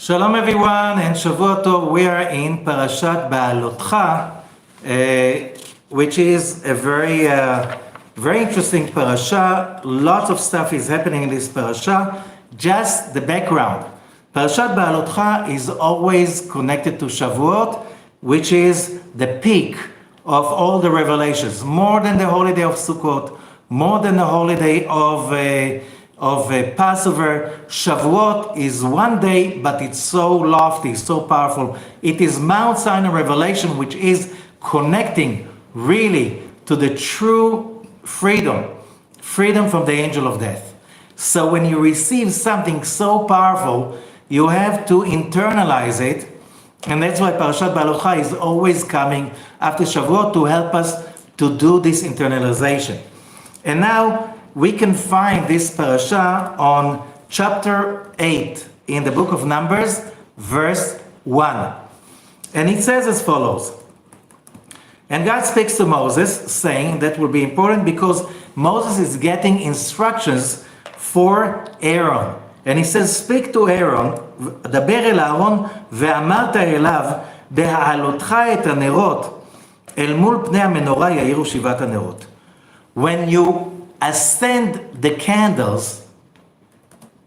Shalom everyone and Shavua Tov. We are in Parashat BeHa'alotkha, which is a very interesting parasha. Lots of stuff is happening in this parasha. Just the background. Parashat BeHa'alotkha is always connected to Shavuot, which is the peak of all the revelations. More than the holiday of Sukkot, more than the holiday of Passover. Shavuot is one day, but it's so lofty, so powerful. It is Mount Sinai revelation, which is connecting really to the true freedom from the angel of death. So when you receive something so powerful, you have to internalize it, and that's why Parashat BeHa'alotkha is always coming after Shavuot to help us to do this internalization. And now we can find this parasha on chapter 8 in the book of Numbers, verse 1. And it says as follows. And God speaks to Moses, saying, that will be important because Moses is getting instructions for Aaron. And he says, speak to Aaron, דבר אל אהרון, ואמרת אליו, בהעלותך את הנרות, אל מול פני המנורה יאירו שבעת הנרות. When you ascend the candles,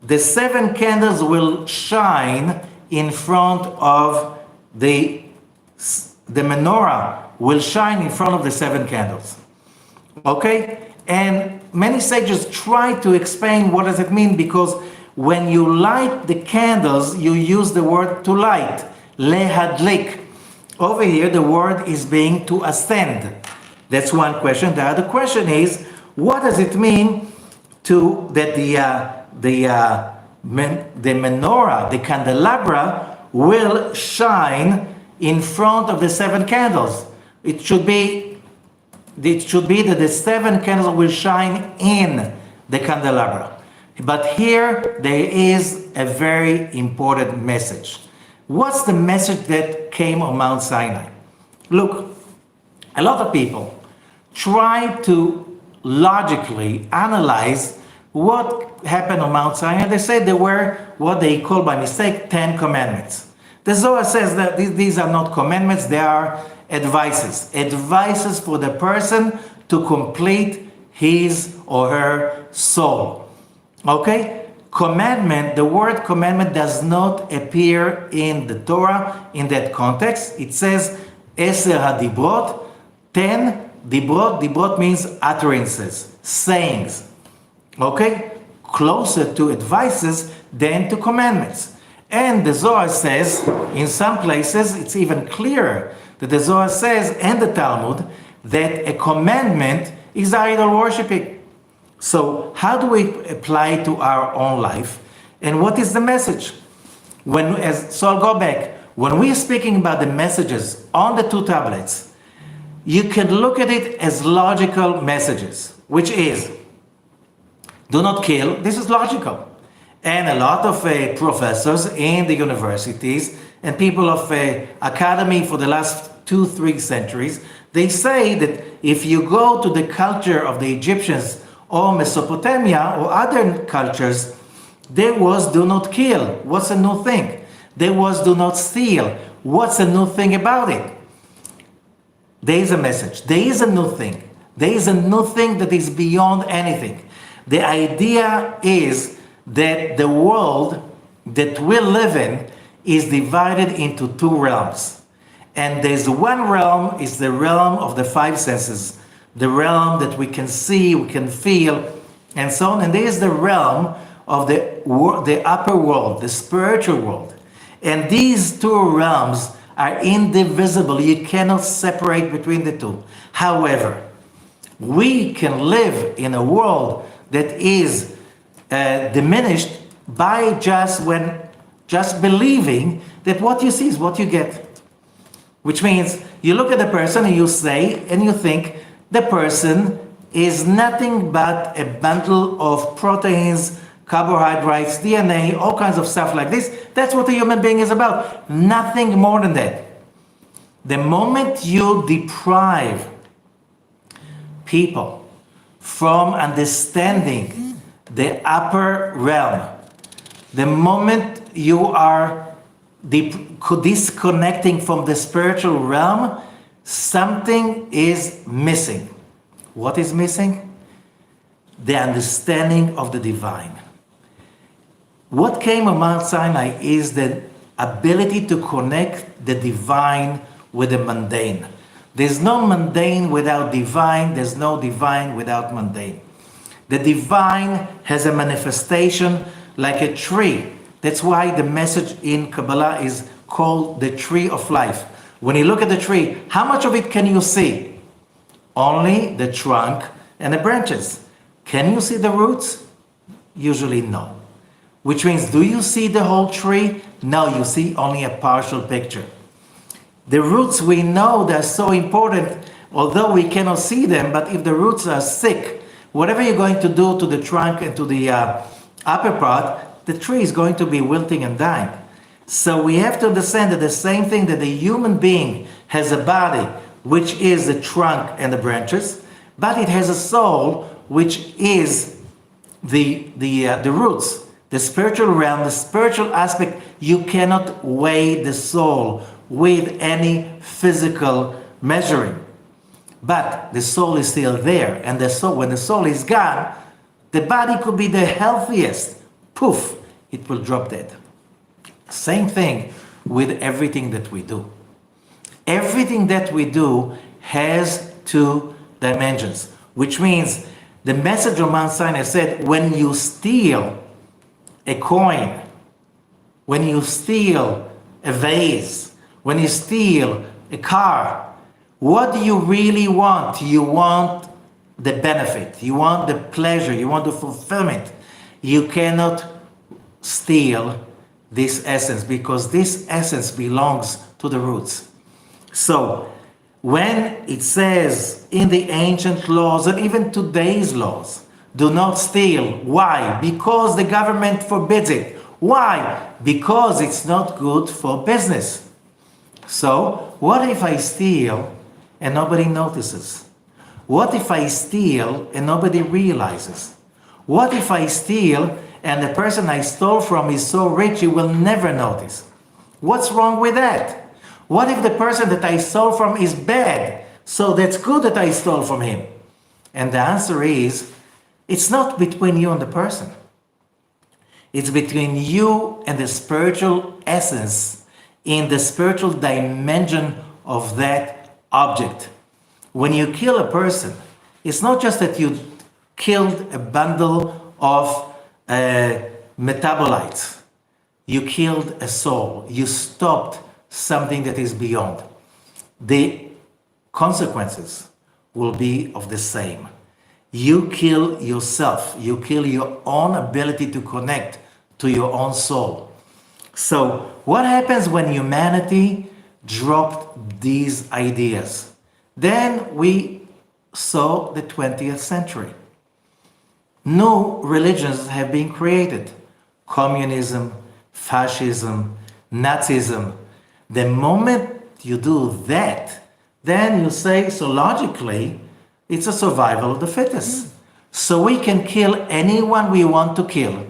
the 7 candles will shine in front of the menorah will shine in front of the 7 candles. Okay? And many sages try to explain what does it mean, because when you light the candles, you use the word to light, lehadlik. Over here, the word is being to ascend. That's one question. The other question is, what does it mean that the menorah, the candelabra, will shine in front of the 7 candles? It should be that the 7 candles will shine in the candelabra. But here there is a very important message. What's the message that came on Mount Sinai? Look, a lot of people try to logically analyze what happened on Mount Sinai. They say there were what they call by mistake 10 commandments. The Zohar says that these are not commandments, they are advices. Advices for the person to complete his or her soul. Okay? Commandment, the word commandment does not appear in the Torah in that context. It says Eser HaDibrot, 10 Dibrot. Dibrot means utterances, sayings. Okay? Closer to advices than to commandments. And the Zohar says, in some places, it's even clearer that the Zohar says, and the Talmud, that a commandment is idol worshiping. So how do we apply it to our own life? And what is the message? So I'll go back. When we're speaking about the messages on the 2 tablets, you can look at it as logical messages, which is, do not kill. This is logical. And a lot of professors in the universities and people of academy for the last 2-3 centuries, they say that if you go to the culture of the Egyptians or Mesopotamia or other cultures, there was do not kill. What's a new thing? There was do not steal. What's a new thing about it? There is a message. There is a new thing. There is a new thing that is beyond anything. The idea is that the world that we live in is divided into 2 realms. And there's one realm is the realm of the 5 senses, the realm that we can see, we can feel, and so on. And there is the realm of the upper world, the spiritual world. And these 2 realms are indivisible. You cannot separate between the 2. However, we can live in a world that is diminished by just believing that what you see is what you get. Which means you look at the person and you say and you think the person is nothing but a bundle of proteins, carbohydrates, DNA, all kinds of stuff like this. That's what a human being is about. Nothing more than that. The moment you deprive people from understanding the upper realm, the moment you are disconnecting from the spiritual realm, something is missing. What is missing? The understanding of the divine. What came on Mount Sinai is the ability to connect the divine with the mundane. There's no mundane without divine, there's no divine without mundane. The divine has a manifestation like a tree. That's why the message in Kabbalah is called the tree of life. When you look at the tree, how much of it can you see? Only the trunk and the branches. Can you see the roots? Usually no. Which means, do you see the whole tree? No, you see only a partial picture. The roots, we know they're so important, although we cannot see them, but if the roots are sick, whatever you're going to do to the trunk and to the upper part, the tree is going to be wilting and dying. So we have to understand that the same thing, that the human being has a body, which is the trunk and the branches, but it has a soul, which is the roots, the spiritual realm, the spiritual aspect. You cannot weigh the soul with any physical measuring. But the soul is still there, and the soul, when the soul is gone, the body could be the healthiest. Poof, it will drop dead. Same thing with everything that we do. Everything that we do has two dimensions, which means the message of Mount Sinai said, when you steal a coin, when you steal a vase, when you steal a car, what do you really want? You want the benefit, you want the pleasure, you want the fulfillment. You cannot steal this essence, because this essence belongs to the roots. So when it says in the ancient laws and even today's laws, do not steal. Why? Because the government forbids it. Why? Because it's not good for business. So what if I steal and nobody notices? What if I steal and nobody realizes? What if I steal and the person I stole from is so rich he will never notice? What's wrong with that? What if the person that I stole from is bad, so that's good that I stole from him? And the answer is, it's not between you and the person. It's between you and the spiritual essence in the spiritual dimension of that object. When you kill a person, it's not just that you killed a bundle of metabolites. You killed a soul. You stopped something that is beyond. The consequences will be of the same. You kill yourself. You kill your own ability to connect to your own soul. So what happens when humanity dropped these ideas? Then we saw the 20th century. New religions have been created. Communism, fascism, Nazism. The moment you do that, then you say, so logically, it's a survival of the fittest. So we can kill anyone we want to kill.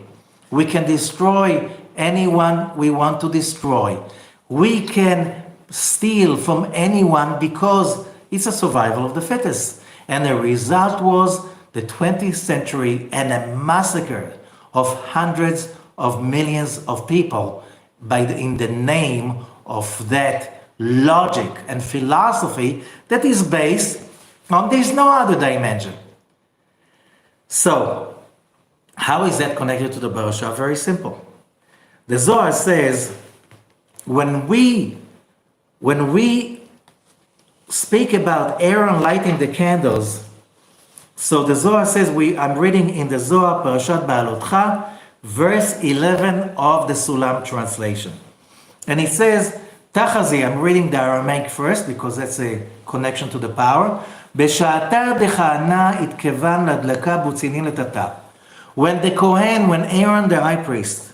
We can destroy anyone we want to destroy. We can steal from anyone because it's a survival of the fittest. And the result was the 20th century and a massacre of hundreds of millions of people in the name of that logic and philosophy that is based on there's no other dimension. So, how is that connected to the Barasha? Very simple. The Zohar says, when we speak about Aaron lighting the candles, so the Zohar says, I'm reading in the Zohar, Parashat BeHa'alotkha, verse 11 of the Sulam translation. And it says, Tachazi, I'm reading the Aramaic first because that's a connection to the power. B'sha'ata decha'ana itkevan ladlaka butzinin letata. When Aaron the high priest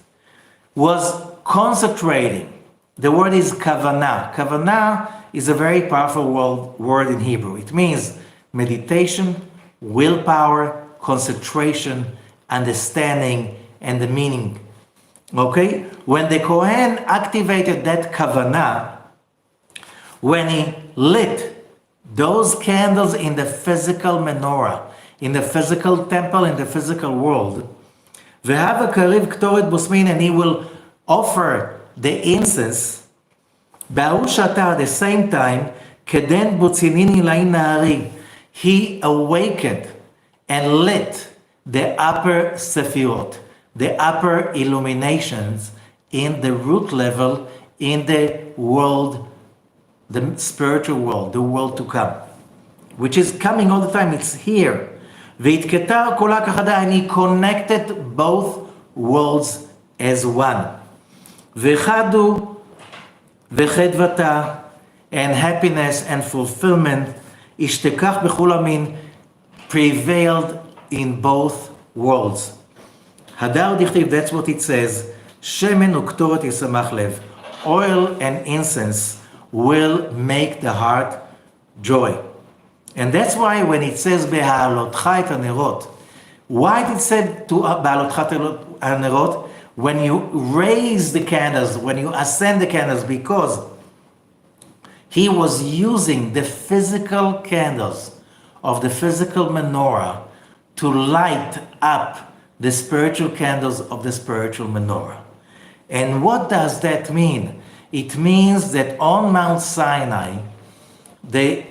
was consecrating, the word is kavanah. Kavanah is a very powerful word in Hebrew. It means meditation, willpower, concentration, understanding, and the meaning. Okay? When the Kohen activated that kavanah, when he lit those candles in the physical menorah, in the physical temple, in the physical world, V'hava kariv ktoret busmin, and he will offer the incense, Ba'u shata, at the same time, keden butzinini lain nahari, he awakened and lit the upper sefirot, the upper illuminations in the root level, in the world, the spiritual world, the world to come, which is coming all the time. It's here. V'itketar kol ha'kachada, and he connected both worlds as one. V'chadu v'chedvata, and happiness and fulfillment, ishtekach b'chol amin, prevailed in both worlds. Hadar dichtiv, that's what it says. Shemen uktoret yisamach lev. Oil and incense will make the heart joy. And that's why when it says BeHa'alotkha et hanerot, why did it say to BeHa'alotkha et hanerot? When you raise the candles, when you ascend the candles, because he was using the physical candles of the physical menorah to light up the spiritual candles of the spiritual menorah. And what does that mean? It means that on Mount Sinai, the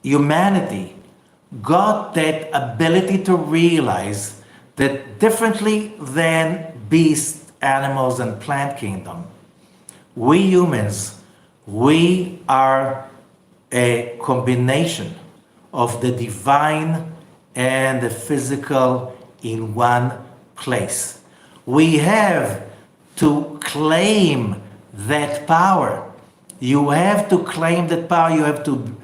humanity got that ability to realize that differently than beasts, animals, and plant kingdom, we humans, we are a combination of the divine and the physical in one place. We have to claim that power. You have to claim that power. You have to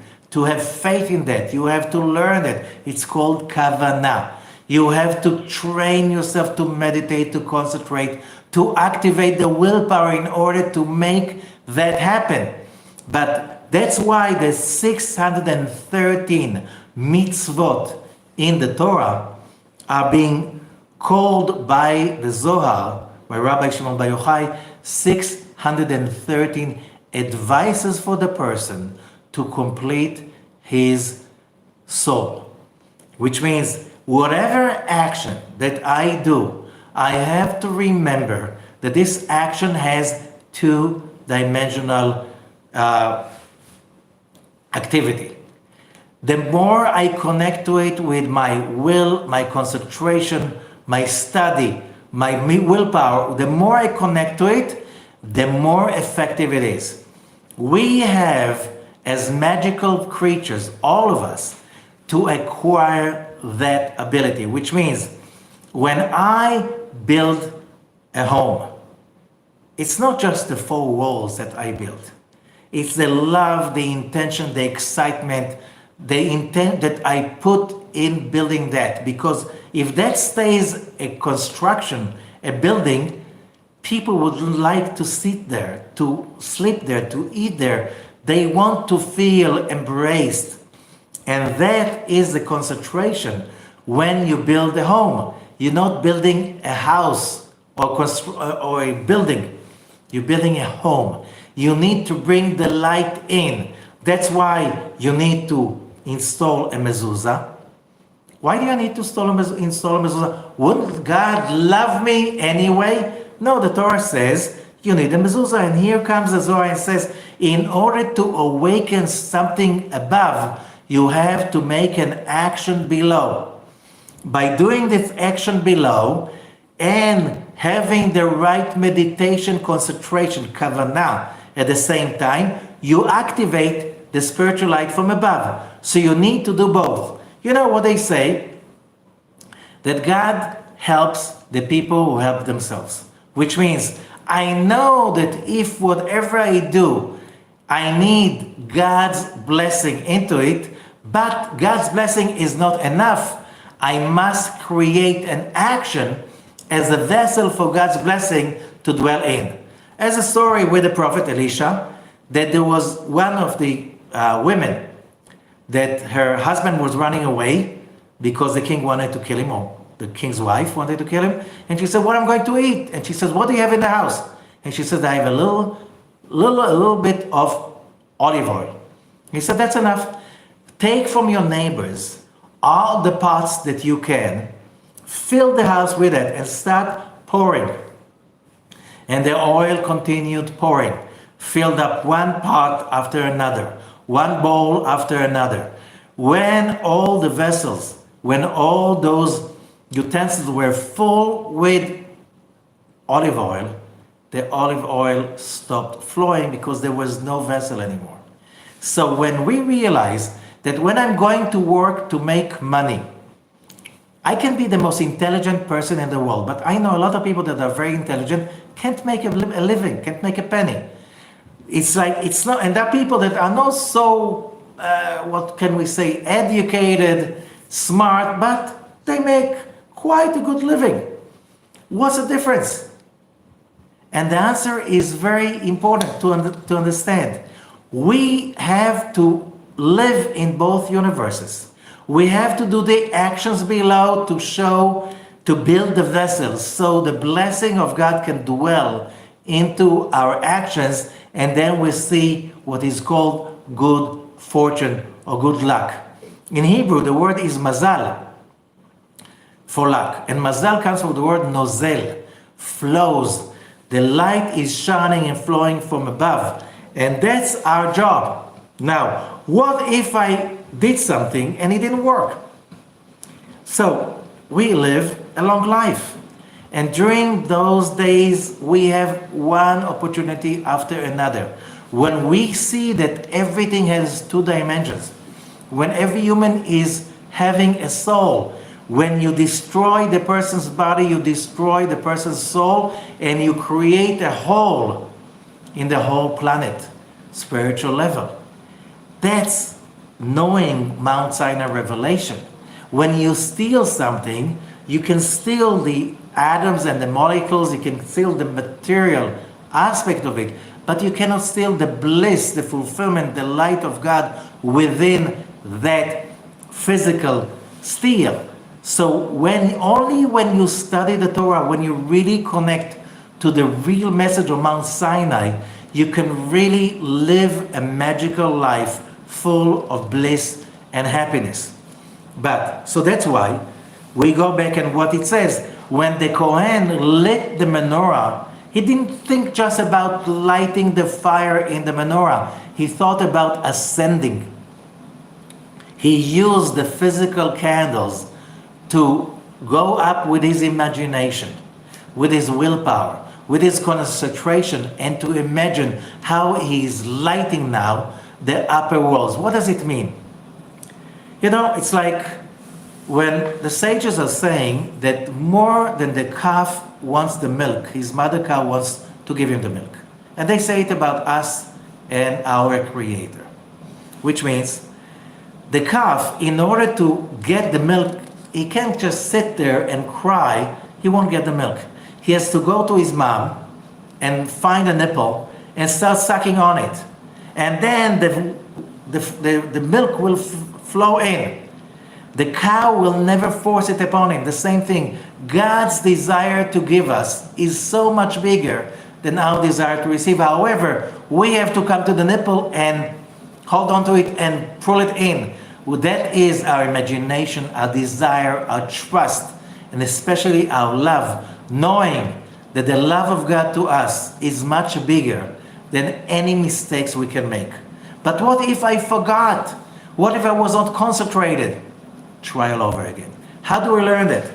have faith in that. You have to learn it. It's called kavanah. You have to train yourself to meditate, to concentrate, to activate the willpower in order to make that happen. But that's why the 613 mitzvot in the Torah are being called by the Zohar, by Rabbi Shimon Bar Yochai, 613 advices for the person to complete his soul. Which means whatever action that I do, I have to remember that this action has two-dimensional activity. The more I connect to it with my will, my concentration, my study, my willpower, the more I connect to it, the more effective it is. We have, as magical creatures, all of us, to acquire that ability, which means when I build a home, it's not just the four walls that I build. It's the love, the intention, the excitement, the intent that I put in building that. Because if that stays a construction, a building, people would like to sit there, to sleep there, to eat there. They want to feel embraced. And that is the concentration when you build a home. You're not building a house or a building. You're building a home. You need to bring the light in. That's why you need to install a mezuzah. Why do you need to install a mezuzah? Wouldn't God love me anyway? No, the Torah says you need a mezuzah. And here comes the Zohar and says, in order to awaken something above, you have to make an action below. By doing this action below and having the right meditation, concentration, kavanah at the same time, you activate the spiritual light from above. So you need to do both. You know what they say? That God helps the people who help themselves. Which means, I know that if whatever I do, I need God's blessing into it, but God's blessing is not enough. I must create an action as a vessel for God's blessing to dwell in. As a story with the prophet Elisha, that there was one of the women that her husband was running away because the king wanted to kill him all. the king's wife wanted to kill him. And she said, what am I going to eat? And she says, what do you have in the house? And she says, I have a little bit of olive oil. He said, that's enough. Take from your neighbors all the pots that you can, fill the house with it, and start pouring. And the oil continued pouring, filled up one pot after another, one bowl after another. When all the vessels, when all those utensils were full with olive oil, the olive oil stopped flowing because there was no vessel anymore. So when we realize that when I'm going to work to make money, I can be the most intelligent person in the world, but I know a lot of people that are very intelligent can't make a living, can't make a penny. It's like, it's not, and there are people that are not so, what can we say, educated, smart, but they make quite a good living. What's the difference? And the answer is very important to understand. We have to live in both universes. We have to do the actions below to show, to build the vessels so the blessing of God can dwell into our actions, and then we see what is called good fortune or good luck. In Hebrew, the word is mazal, for luck. And mazal comes from the word nozel, flows. The light is shining and flowing from above. And that's our job. Now, what if I did something and it didn't work? So, we live a long life. And during those days, we have one opportunity after another. When we see that everything has two dimensions, when every human is having a soul, when you destroy the person's body, you destroy the person's soul, and you create a hole in the whole planet, spiritual level. That's knowing Mount Sinai revelation. When you steal something, you can steal the atoms and the molecules, you can steal the material aspect of it, but you cannot steal the bliss, the fulfillment, the light of God within that physical steal. So only when you study the Torah, when you really connect to the real message of Mount Sinai, you can really live a magical life full of bliss and happiness. But, so that's why we go back and what it says, when the Kohen lit the menorah, he didn't think just about lighting the fire in the menorah. He thought about ascending. He used the physical candles to go up with his imagination, with his willpower, with his concentration, and to imagine how he's lighting now the upper worlds. What does it mean? You know, it's like when the sages are saying that more than the calf wants the milk, his mother cow wants to give him the milk. And they say it about us and our Creator. Which means the calf, in order to get the milk, he can't just sit there and cry, he won't get the milk. He has to go to his mom and find a nipple and start sucking on it. And then the milk will flow in. The cow will never force it upon him. The same thing. God's desire to give us is so much bigger than our desire to receive. However, we have to come to the nipple and hold on to it and pull it in. Well, that is our imagination, our desire, our trust, and especially our love, knowing that the love of God to us is much bigger than any mistakes we can make. But what if I forgot? What if I was not concentrated? Try all over again. How do we learn that?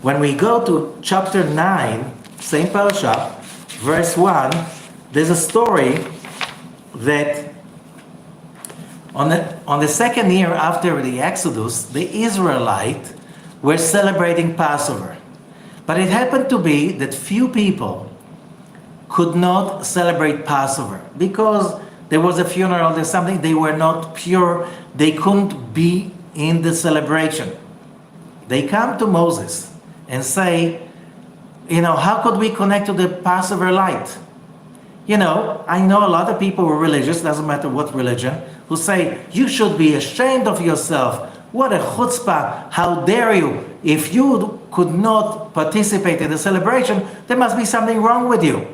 When we go to chapter 9, same parasha, verse 1, there's a story that on the second year after the Exodus, the Israelites were celebrating Passover. But it happened to be that few people could not celebrate Passover because there was a funeral, there's something, they were not pure, they couldn't be in the celebration. They come to Moses and say, how could we connect to the Passover light? I know a lot of people who are religious, doesn't matter what religion, who say, you should be ashamed of yourself. What a chutzpah, how dare you? If you could not participate in the celebration, there must be something wrong with you.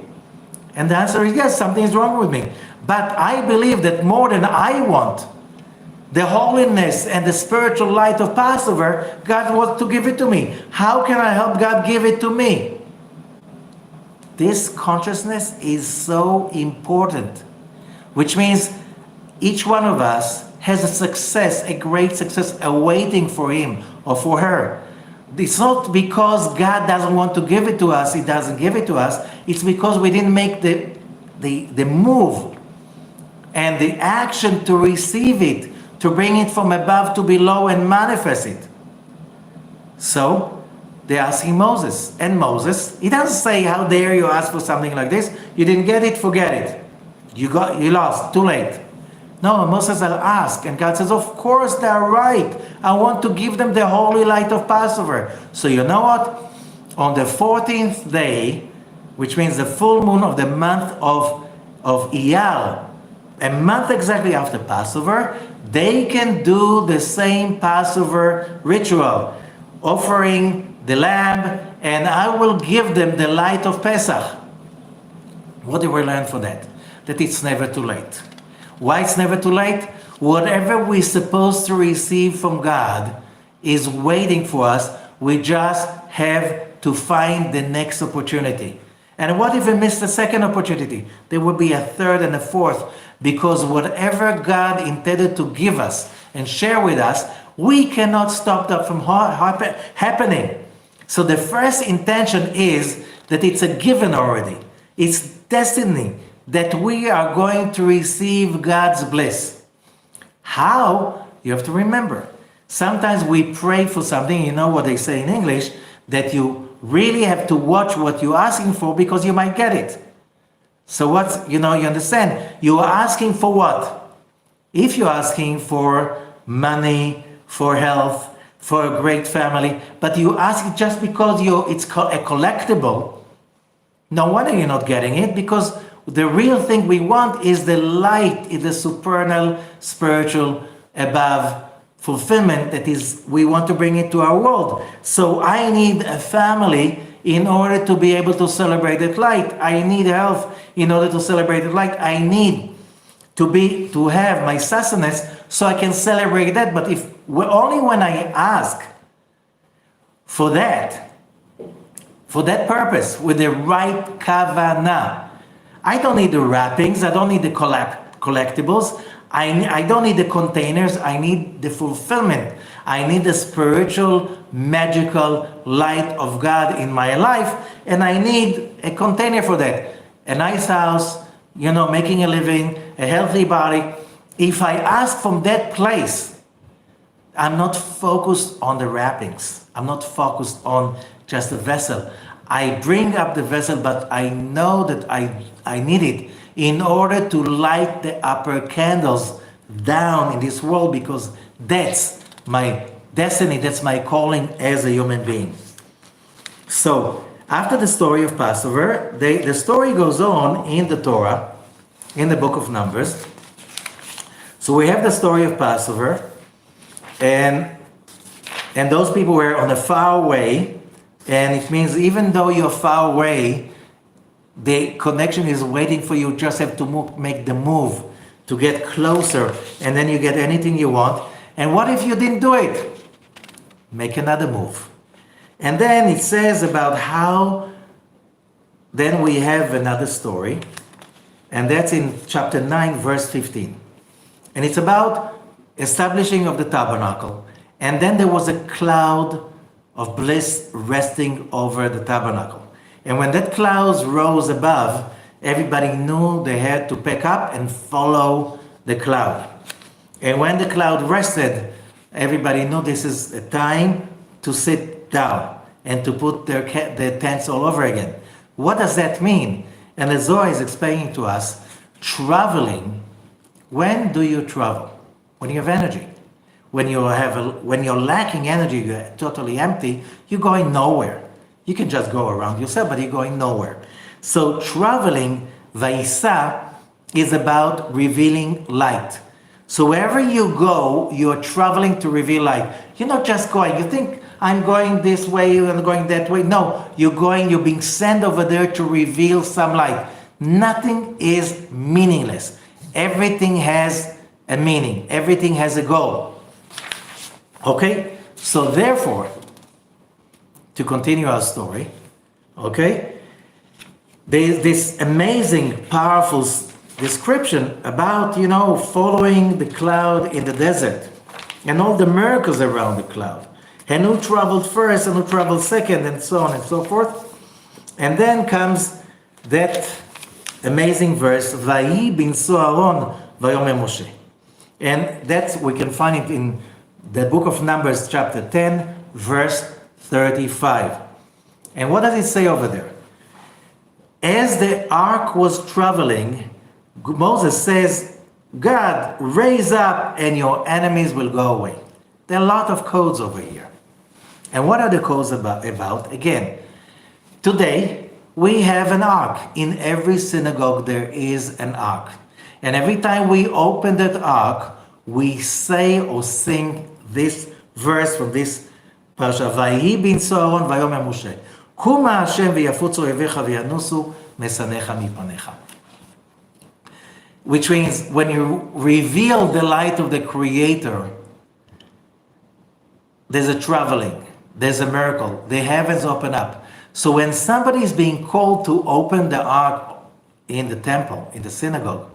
And the answer is yes, something is wrong with me. But I believe that more than I want the holiness and the spiritual light of Passover, God wants to give it to me. How can I help God give it to me? This consciousness is so important, which means each one of us has a success, a great success awaiting for him or for her. It's not because God doesn't want to give it to us, He doesn't give it to us. It's because we didn't make the move and the action to receive it, to bring it from above to below and manifest it. So they're asking Moses. And Moses, he doesn't say, how dare you ask for something like this? You didn't get it, forget it. You lost, too late. No, Moses will ask, and God says, of course they're right. I want to give them the holy light of Passover. So you know what? On the 14th day, which means the full moon of the month of Iyar, a month exactly after Passover, they can do the same Passover ritual, offering the lamb, and I will give them the light of Pesach. What do we learn from that? That it's never too late. Why it's never too late? Whatever we're supposed to receive from God is waiting for us. We just have to find the next opportunity. And what if we miss the second opportunity? There will be a third and a fourth, because whatever God intended to give us and share with us, we cannot stop that from happening. So the first intention is that it's a given already. It's destiny that we are going to receive God's bliss. How? You have to remember. Sometimes we pray for something, you know what they say in English, that you really have to watch what you're asking for because you might get it. So you understand, you are asking for what? If you're asking for money, for health, for a great family, but you ask it just because it's a collectible, no wonder you're not getting it, because the real thing we want is the light, is the supernal, spiritual, above fulfillment that is, we want to bring it to our world. So I need a family in order to be able to celebrate that light. I need health in order to celebrate that light. I need to have my sustenance so I can celebrate that. But only when I ask for that purpose, with the right kavanah. I don't need the wrappings, I don't need the collectibles, I don't need the containers, I need the fulfillment. I need the spiritual, magical light of God in my life, and I need a container for that. A nice house, making a living, a healthy body. If I ask from that place, I'm not focused on the wrappings. I'm not focused on just the vessel. I bring up the vessel, but I know that I need it in order to light the upper candles down in this world, because that's my destiny, that's my calling as a human being. So, after the story of Passover, the story goes on in the Torah, in the book of Numbers. So we have the story of Passover, and those people were on a far way. And it means even though you're far away, the connection is waiting for you. Just have to make the move to get closer, and then you get anything you want. And what if you didn't do it? Make another move. And then it says about how then we have another story, and that's in chapter 9, verse 15. And it's about establishing of the tabernacle. And then there was a cloud of bliss resting over the tabernacle. And when that cloud rose above, everybody knew they had to pick up and follow the cloud. And when the cloud rested, everybody knew this is a time to sit down and to put their tents all over again. What does that mean? And the Zohar is explaining to us, traveling. When do you travel? When you have energy. When you're lacking energy, you're totally empty, you're going nowhere. You can just go around yourself, but you're going nowhere. So traveling, Vaisa, is about revealing light. So wherever you go, you're traveling to reveal light. You're not just going. You think, I'm going this way and I'm going that way. No, you're being sent over there to reveal some light. Nothing is meaningless. Everything has a meaning. Everything has a goal. Okay? So therefore, to continue our story, okay, there's this amazing, powerful description about, following the cloud in the desert and all the miracles around the cloud. And who traveled first and who traveled second and so on and so forth. And then comes that amazing verse, Vayi bin Soaron Vayomer Moshe. And we can find it in the book of Numbers, chapter 10, verse 35. And what does it say over there? As the ark was traveling, Moses says, God, raise up and your enemies will go away. There are a lot of codes over here. And what are the codes about? Again, today we have an ark. In every synagogue there is an ark. And every time we open that ark, we say or sing this verse from this parasha. Vayi bin Soaron vayomer Moshe. Kuma Hashem v'yafutzu oyevecha v'yanusu mesanecha mipanecha. Which means when you reveal the light of the Creator, there's a traveling, there's a miracle, the heavens open up. So when somebody is being called to open the ark in the temple, in the synagogue,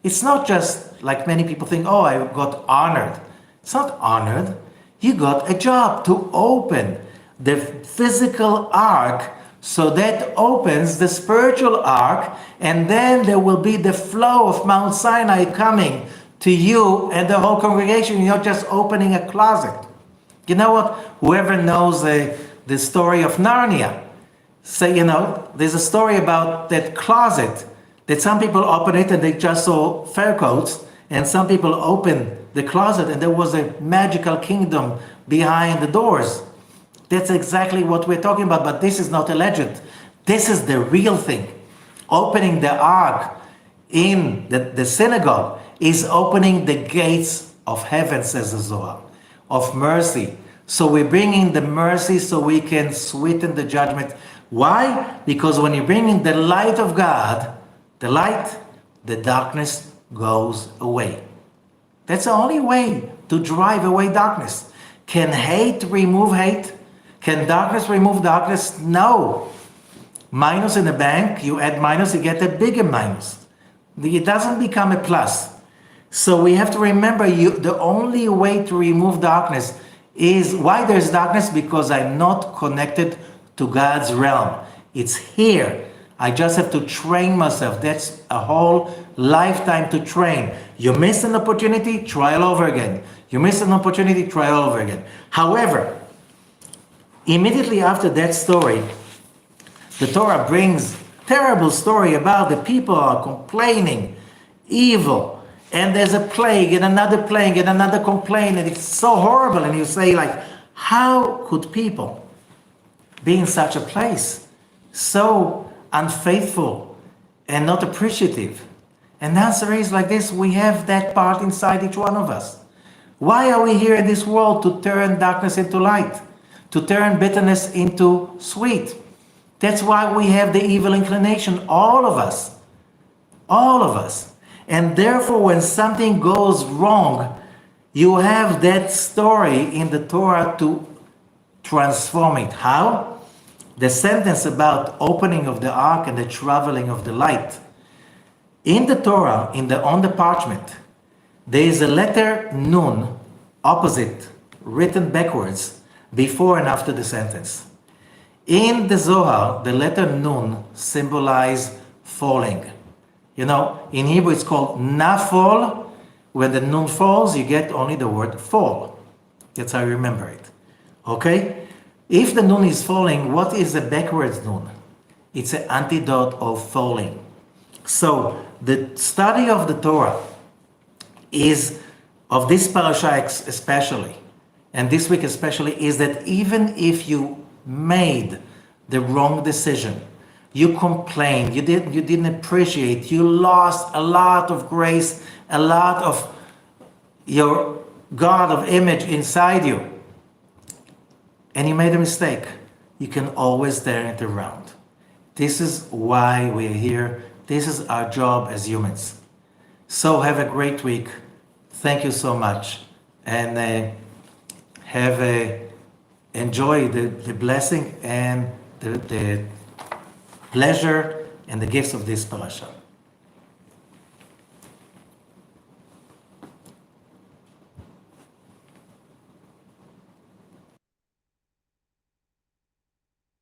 it's not just like many people think, oh, I got honored. It's not honored. You got a job to open the physical ark, so that opens the spiritual ark, and then there will be the flow of Mount Sinai coming to you and the whole congregation. You're not just opening a closet. You know what? Whoever knows the story of Narnia, there's a story about that closet that some people open it and they just saw fur coats, and some people open the closet and there was a magical kingdom behind the doors. That's exactly what we're talking about, but this is not a legend. This is the real thing. Opening the ark in the synagogue is opening the gates of heaven, says the Zohar, of mercy. So we bring in the mercy so we can sweeten the judgment. Why? Because when you bring in the light of God, the darkness goes away. That's the only way to drive away darkness. Can hate remove hate? Can darkness remove darkness? No. Minus in a bank, you add minus, you get a bigger minus. It doesn't become a plus. So we have to remember, the only way to remove darkness is, why there's darkness? Because I'm not connected to God's realm. It's here. I just have to train myself. That's a whole lifetime to train. You miss an opportunity, try all over again. You miss an opportunity, try all over again. However, immediately after that story, the Torah brings terrible story about the people are complaining, evil, and there's a plague and another complaint, and it's so horrible. And you say, how could people be in such a place, so unfaithful and not appreciative? And the answer is like this: we have that part inside each one of us. Why are we here in this world? To turn darkness into light, to turn bitterness into sweet. That's why we have the evil inclination, all of us. And therefore, when something goes wrong, you have that story in the Torah to transform it. How? The sentence about opening of the ark and the traveling of the light. In the Torah, on the parchment, there is a letter Nun, opposite, written backwards, before and after the sentence. In the Zohar, the letter Nun symbolizes falling. In Hebrew it's called nafol. When the Nun falls, you get only the word fall. That's how you remember it. Okay? If the Nun is falling, what is the backwards Nun? It's an antidote of falling. So, the study of the Torah is, of this parasha especially, and this week especially, is that even if you made the wrong decision, you complained, you didn't appreciate, you lost a lot of grace, a lot of your God of image inside you, and you made a mistake, you can always turn it around. This is why we're here. This is our job as humans. So have a great week. Thank you so much. And enjoy the blessing and the pleasure and the gifts of this parasha.